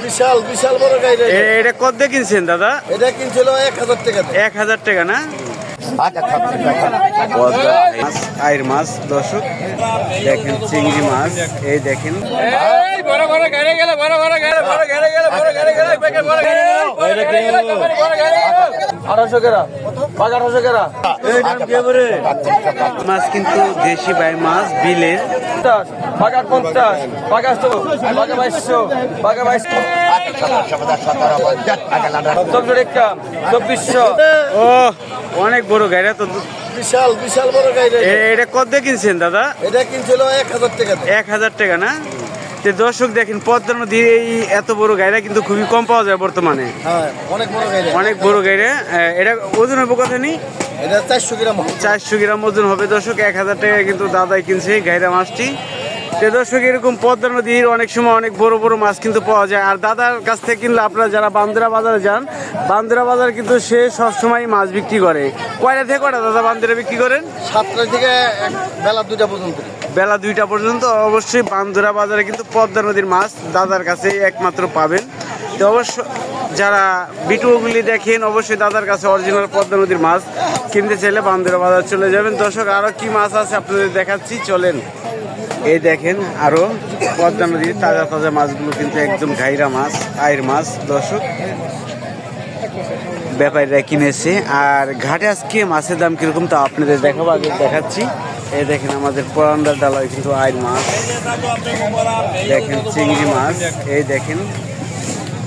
বিশাল বিশাল বড় গাইরা। এটা কত দিয়ে কিনছেন দাদা? এটা কিনছিল 1000 টাকা। 1000 টাকা না? আইর মাছ দর্শক দেখেন, চিংড়ি মাছ এই দেখেন। মাছ কিন্তু দেশি বাই মাছ বিলের। 2400। ও অনেক বড় গাড়ি তো, বিশাল বিশাল বড় গাইরা। এটা কত দিয়ে কিনছেন দাদা? এটা কিনছিল 1000 টাকা। 1000 টাকা না? তো দর্শক দেখেন, পদ্মা নদীর এই এত বড় গাড়ি কিন্তু খুবই কম পাওয়া যায় বর্তমানে। হ্যাঁ, অনেক বড় গাইরা। অনেক বড় গাড়ি। এটা ওজন হবে কত নি? এটা 400 গ্রাম। 400 গ্রাম ওজন হবে দর্শক। 1000 টাকা কিন্তু দাদাই কিনছে গাইরা মাছটি। তো দর্শক এরকম পদ্মা নদীর অনেক সময় অনেক বড় বড় মাছ কিন্তু পাওয়া যায়। আর দাদার কাছ থেকে কিনলে আপনারা যারা বান্দরা বাজারে যান, বান্দরা বাজার কিন্তু সে সবসময় মাছ বিক্রি করে। কয়টা থেকে কয়টা দাদা বান্দরা বিক্রি করেন? 7টা থেকে বেলা 2টা পর্যন্ত। বেলা 2টা পর্যন্ত। অবশ্যই বান্দরা বাজারে কিন্তু পদ্মা নদীর মাছ দাদার কাছে একমাত্র পাবেন। তো অবশ্য যারা ভিডিওগুলি দেখেন, অবশ্যই দাদার কাছে অরিজিনাল পদ্মা নদীর মাছ কিনতে চাইলে বান্দরা বাজার চলে যাবেন। দর্শক আরও কি মাছ আছে আপনাদের দেখাচ্ছি, চলেন। এই দেখেন আরো পদ্মা নদীর তাজা তাজা মাছগুলো কিন্তু একদম ঘাইরা মাছ, আইর মাছ দর্শক ব্যাপারীরা কিনেছে। আর ঘাটে আজকে মাছের দাম কিরকম তা আপনাদের দেখাবো, আগে দেখাচ্ছি। এই দেখেন আমাদের পরান্দার ডালায় কিন্তু আইর মাছ, দেখেন চিংড়ি মাছ, এই দেখেন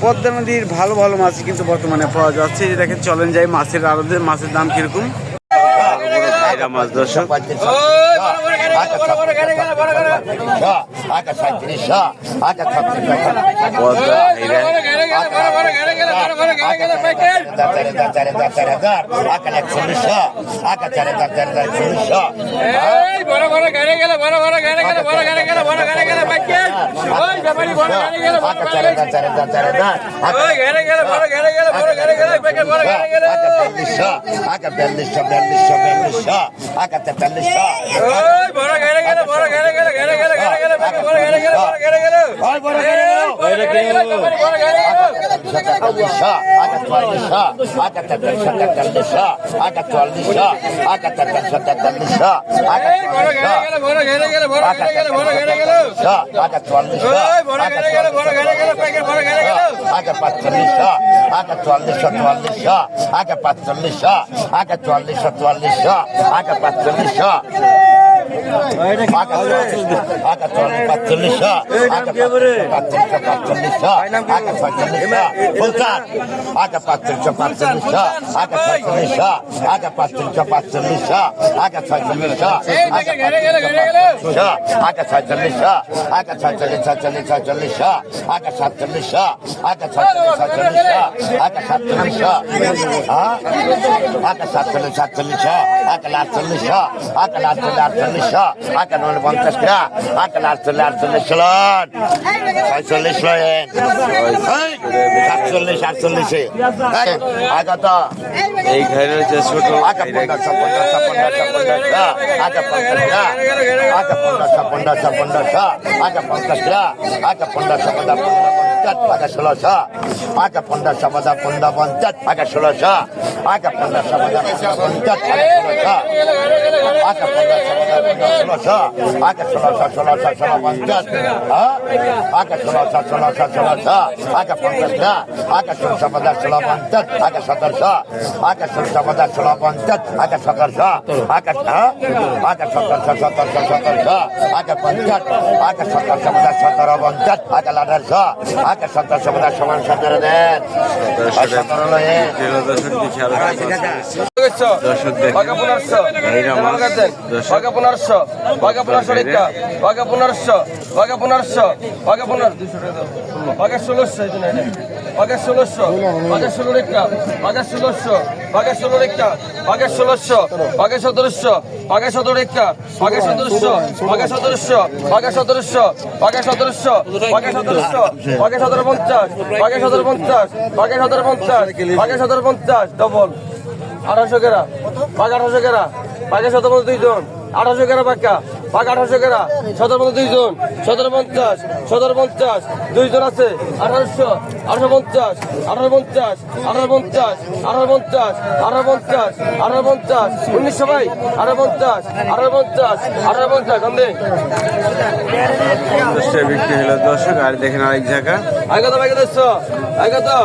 পদ্মা নদীর ভালো ভালো মাছ কিন্তু বর্তমানে পাওয়া যাচ্ছে। এই দেখেন, চলেন যাই মাছের আড়তে, মাছের দাম কিরকম। মাছ দর্শক এই ঘরের যে ছোট ডবল 1800 কেরা, 1800 কেরা, 2 জন 1800 কেরা পাক্কা। পাকা 1800 কেরা 17 দুইজন 1750 1750 দুইজন আছে 1800 1850 1850 1850 1850 1850 1850 1900 ভাই 1850 1850 1850 কম দে বিক্রি হলো দর্শক। আর দেখেন আরেক জায়গা আগে তো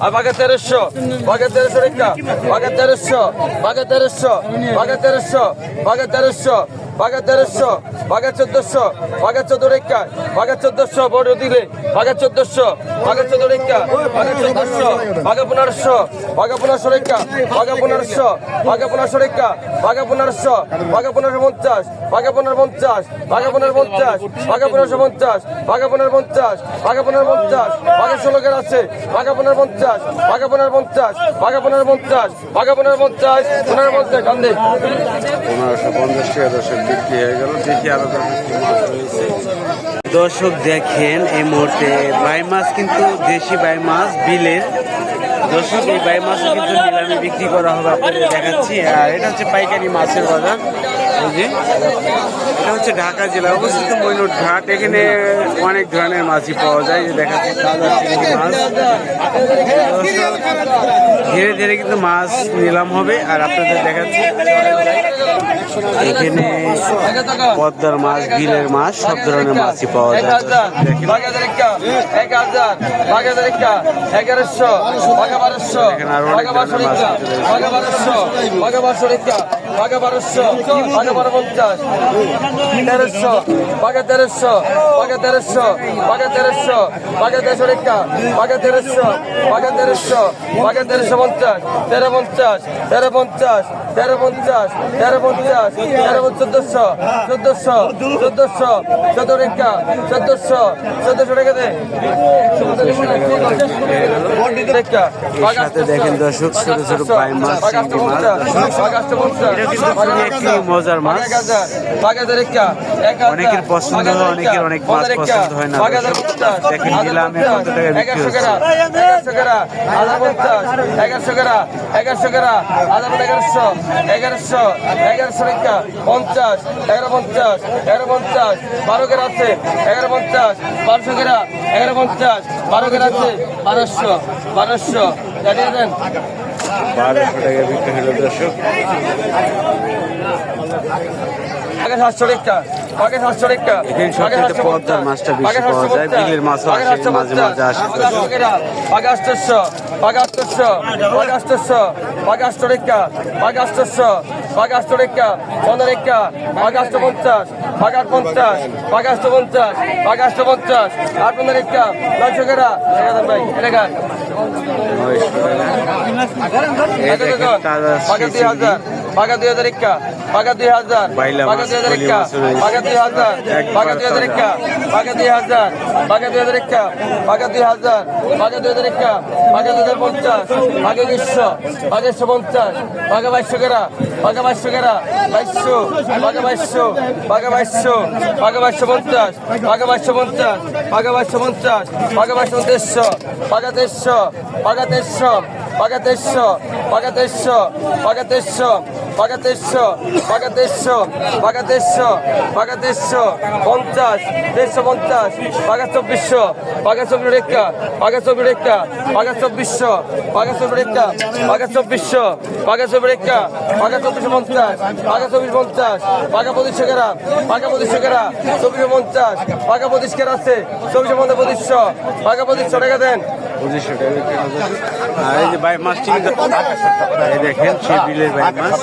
1300 বাগে 1300 রেখা বাগে 1300 বাগে 1300 বাগে 1300 বাগে 1300 বাগে 1300 বাগে 1400 বাগে 14 রেখা বাগে 1400 বড় দিলে বাগে 1400 বাগে 14 রেখা বাগে 1400 বাগে 1500 বাগে 1500 রেখা বাগে 1500 বাগে 1500 রেখা বাগে 1500 বাগে 1550 বাগে 1550 বাগে 1550 বাগে 1550 বাগে 1550 বাগে 1550 বাগে 16 কের আছে বাগে 1550 বাগে 1550 বাগে 1550 বাগে 1550 1550 কান্দে 1550 টাকা দর্শক বিক্রি হয়ে গেল। দেখি আরো মাছ রয়েছে দর্শক। দেখেন এই মুহূর্তে বাই মাছ কিন্তু দেশি বাই মাছ বিলের দর্শক। এই বাই মাছ কিন্তু নিলামে বিক্রি করা হবে আপনাদের দেখাচ্ছি। আর এটা হচ্ছে পাইকারি মাছের বাজার। এই যে এটা হচ্ছে ঢাকা জেলা অবস্থিত মইনুর ঘাট। এখানে অনেক ধরনের মাছই পাওয়া যায়। যে দেখাচ্ছি তাজা চিংড়ি মাছ। দর্শক ধীরে ধীরে কিন্তু মাছ নিলাম হবে আর আপনাদের দেখাচ্ছি। এখানে পদ্মার মাছ বিলের মাছ সব ধরনের মাছই পাওয়া যায়। দেখেন 1100 বাগা 1200 আরো অনেক বাগা ধরনের মাছ 1200 বাগা 1200 বাগা 1200 রেখা বাগা 1200 বাগা 1250 1300 বাগা 1300 বাগা 1300 বাগা 1300 বাগা 1300 রেখা বাগা 1300 বাগা 1300 বাগা 1350 1350 1350 1350 1350 1400 1400 1400 রেখা 1400 রেখা দে রেখা এর সাথে দেখেন দর্শক ছোট ছোট বাই মাছ চিংড়ি মাছ। এটা কিন্তু খুবই একটি মজার মাছ। অনেকের পছন্দ হয়, অনেকের অনেক মাছ পছন্দ হয় না। দেখেন নিলামে কত টাকা বিক্রি হচ্ছে। 12 কেরা আছে 1150 1200 কেরা 1150 12 কেরা আছে 1200 জানিয়ে দেন 1200 টাকা বিক্রি হলো দর্শক। আগে 700 রেখা আগে 700 রেখা এখানে সবচেয়ে পদ্মার মাছটা বেশি পাওয়া যায়। বিলের মাছও আসে মাঝে মাঝে আসে দর্শক। আগে 800 আগে 800 আগে 800 আগে 800 রেখা আগে 800 আগে 800 রেখা 15 রেখা আগে 850 আগে 850 আগে 850 আগে 850 8 রেখা 900 কেরা ভাই এলাকা 900 টাকা। এই দেখেন তাজা আগে চিংড়ি। 2000 বাগা 2000 একা বাগা 2000 বাইলা বাগা মাছ, 2000 পলি একা মাছ রয়েছে। বাগা 2000 বাগা 2000 একা বাগা 2000 বাগা 2000 একা বাগা 2000 বাগা 2000 একা বাগা 2050 বাগা 100 বাগা 150 বাগা 2200 কেরা বাগা 2200 কেরা 2200 বাগা 2200 বাগা 2200 বাগা 2250 বাগা 2250 বাগা 2250 বাগা 2250 বাগা 1300 বাগা 1300 বাগা 1300 বাগা 1300 বাগা 1300 বাগা 1300 বাগা 1300 বাগা 1300 বাগা 1300 50 150 বাগা 2400 বাগা 24 রেখা বাগা 24 রেখা বাগা 2400 বাগা 24 রেখা বাগা 2400 বাগা 24 রেখা বাগা 2450 বাগা 2450 বাগা 2500 কেরা বাগা 2500 কেরা 2450 বাগা 25 কেরা আছে 2450 বাগা 2500 টাকা দেন 2500 টাকা বিক্রি হলো দর্শক। আর এই যে বাই মাছ চিংড়ি এই দেখেন সেই বিলের বাই মাছ।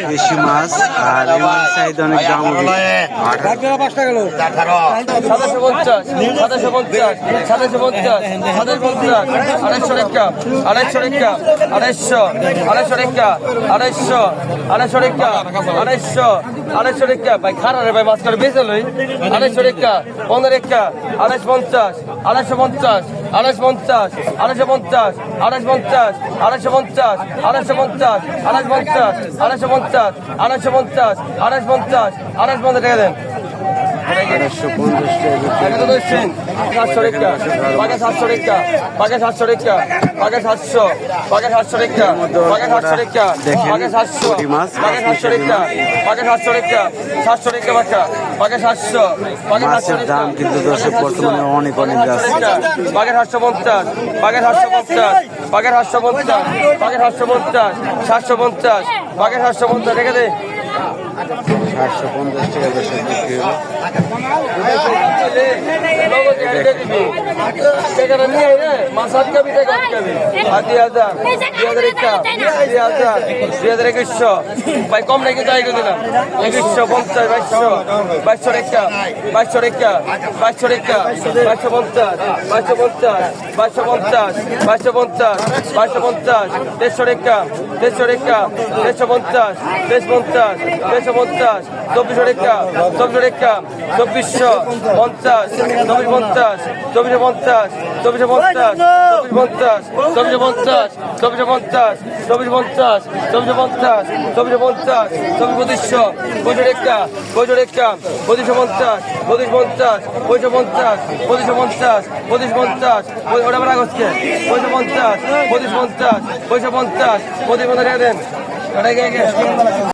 দেশি মাছ আর এই মাছ চাহিদা অনেক দাম হবে। 250 আড়াইশো পঞ্চাশ আড়াইশো পঞ্চাশ আড়াইশো পঞ্চাশ আড়াইশো পঞ্চাশ আড়াইশো পঞ্চাশ আড়াইশো পঞ্চাশ আড়াইশো পঞ্চাশ আড়াইশো পঞ্চাশ আড়াইশো পঞ্চাশ আড়াইশো পঞ্চাশ টাকা দেন 250 সাতশো রেখা পাকে 700 রেখা পাকে 700 রেখা পাকে 700 পাকে 700 রেখা পাকে 700 রেখা পাকে 700 পাকে 700 রেখা পাকে 700 রেখা 700 রেখা পাকে 700 পাকে 700 মাছের দাম কিন্তু দর্শক বর্তমানে অনেক যাচ্ছে। পাকে 750 পাকে 750 পাকে 750 পাকে 750 750 পাকে 750 রেখে দে 750 টাকা দর্শক বিক্রি হলো। ভাই কম রেখে যাই দিলাম 2150 2200 রেখা 2200 রেখা 2200 রেখা 2250 2250 2250 2250 2250 150 রেখা 150 রেখা 150 150 150 2400 রেখা 2400 রেখা 2450 2450 2450 2450 2450 2450 2450 2450 2450 2450 2450 2500 রেখা 2500 রেখা 2550 2550 2550 2550 2550 ওটা আমার আগস্টকে 2550 2550 2550 2550 দেন ওটা